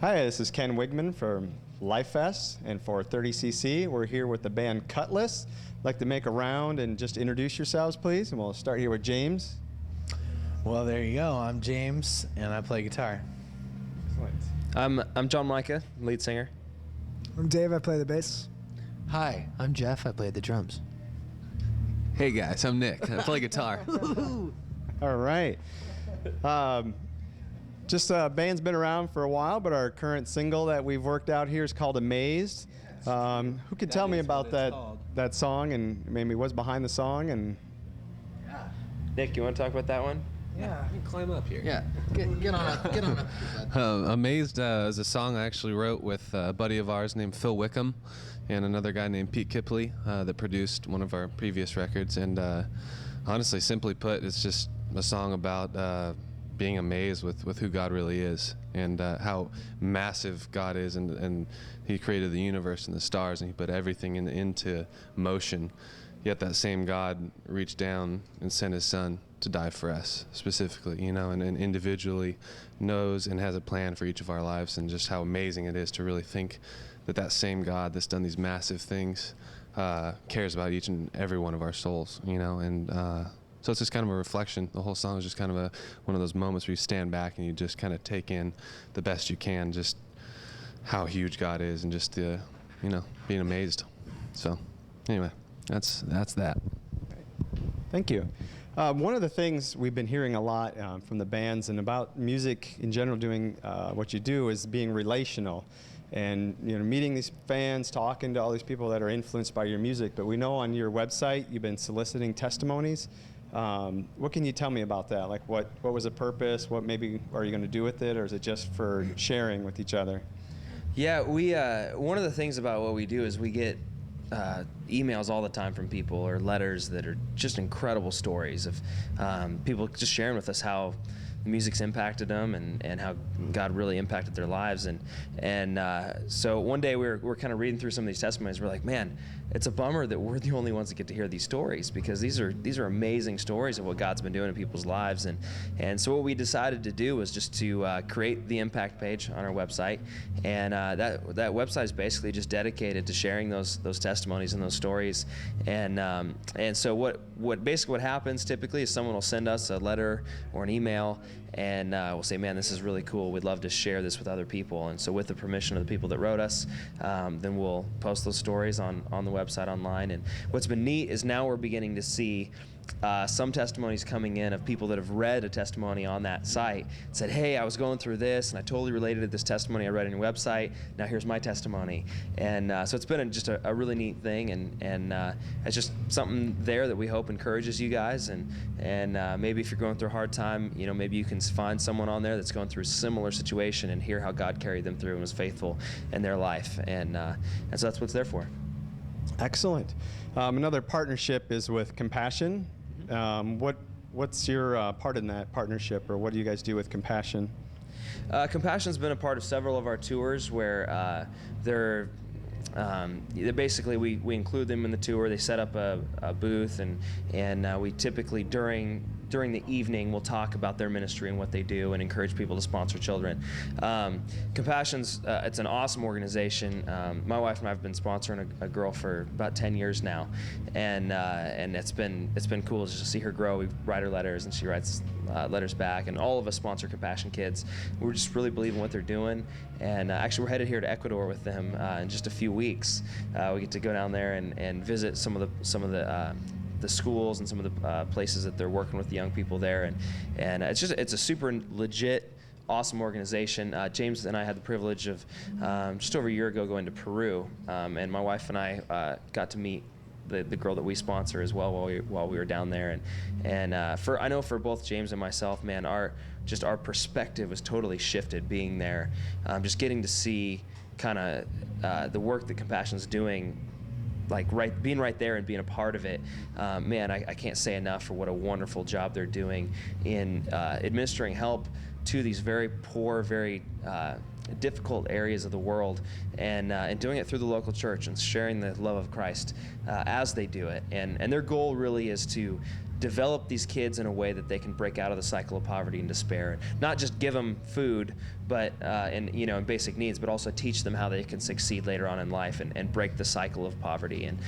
Hi, this is Ken Wigman from Lifest, and for 30cc, we're here with the band Kutless. I'd like to make a round and just introduce yourselves, please, and we'll start here with James. Well, there you go. I'm James, and I play guitar. Excellent. I'm John Micah, lead singer. I'm Dave, I play the bass. Hi, I'm Jeff, I play the drums. Hey guys, I'm Nick, I play guitar. All right. Band's been around for a while, but our current single that we've worked out here is called Amazed. Who could tell me about that song and maybe what's behind the song? And Nick, you want to talk about that one? Yeah, You can climb up here. yeah. Get on up. Amazed is a song I actually wrote with a buddy of ours named Phil Wickham and another guy named Pete Kipley that produced one of our previous records. And honestly, simply put, it's just a song about being amazed with who God really is and how massive God is, and He created the universe and the stars, and He put everything into motion. Yet that same God reached down and sent His Son to die for us specifically, and individually knows and has a plan for each of our lives, and just how amazing it is to really think that same God that's done these massive things cares about each and every one of our souls, and so it's just kind of a reflection. The whole song is just kind of one of those moments where you stand back and you just kind of take in the best you can, just how huge God is, and just being amazed. So anyway, that's that. thank you. One of the things we've been hearing a lot from the bands and about music in general doing what you do is being relational. And meeting these fans, talking to all these people that are influenced by your music. But we know on your website you've been soliciting testimonies. What can you tell me about that? Like what was the purpose? What maybe are you going to do with it, or is it just for sharing with each other? Yeah, we one of the things about what we do is we get emails all the time from people, or letters that are just incredible stories of people just sharing with us how the music's impacted them and how God really impacted their lives. And so one day we're kind of reading through some of these testimonies. We're like, man, it's a bummer that we're the only ones that get to hear these stories, because these are amazing stories of what God's been doing in people's lives. And so what we decided to do was just to create the impact page on our website. And that website is basically just dedicated to sharing those testimonies and those stories. And so what happens typically is someone will send us a letter or an email, and we'll say, man, this is really cool. We'd love to share this with other people. And so with the permission of the people that wrote us, then we'll post those stories on the website online. And what's been neat is now we're beginning to see some testimonies coming in of people that have read a testimony on that site, said, hey, I was going through this and I totally related to this testimony I read on your website. Now here's my testimony. And so it's been just a really neat thing, and it's just something there that we hope encourages you guys. And maybe if you're going through a hard time, maybe you can find someone on there that's going through a similar situation and hear how God carried them through and was faithful in their life. And so that's what it's there for. Excellent. Another partnership is with Compassion. What's your part in that partnership, or what do you guys do with Compassion? Compassion's been a part of several of our tours where they're basically we include them in the tour. They set up a booth, and we typically during the evening we'll talk about their ministry and what they do and encourage people to sponsor children. Compassion's it's an awesome organization. My wife and I have been sponsoring a girl for about 10 years now, and it's been cool just to see her grow. We write her letters and she writes letters back, and all of us sponsor Compassion kids. We're just really believing what they're doing, and actually we're headed here to Ecuador with them in just a few weeks. We get to go down there and visit some of the schools and some of the places that they're working with the young people there, and it's a super legit, awesome organization. James and I had the privilege of just over a year ago going to Peru, and my wife and I got to meet the girl that we sponsor as well while we were down there, and I know for both James and myself, man, our perspective was totally shifted being there, just getting to see kind of the work that Compassion's doing, like being right there and being a part of it. Man, I can't say enough for what a wonderful job they're doing in administering help to these very poor, very difficult areas of the world, and doing it through the local church and sharing the love of Christ as they do it. And their goal really is to develop these kids in a way that they can break out of the cycle of poverty and despair. Not just give them food, but and basic needs, but also teach them how they can succeed later on in life and break the cycle of poverty. And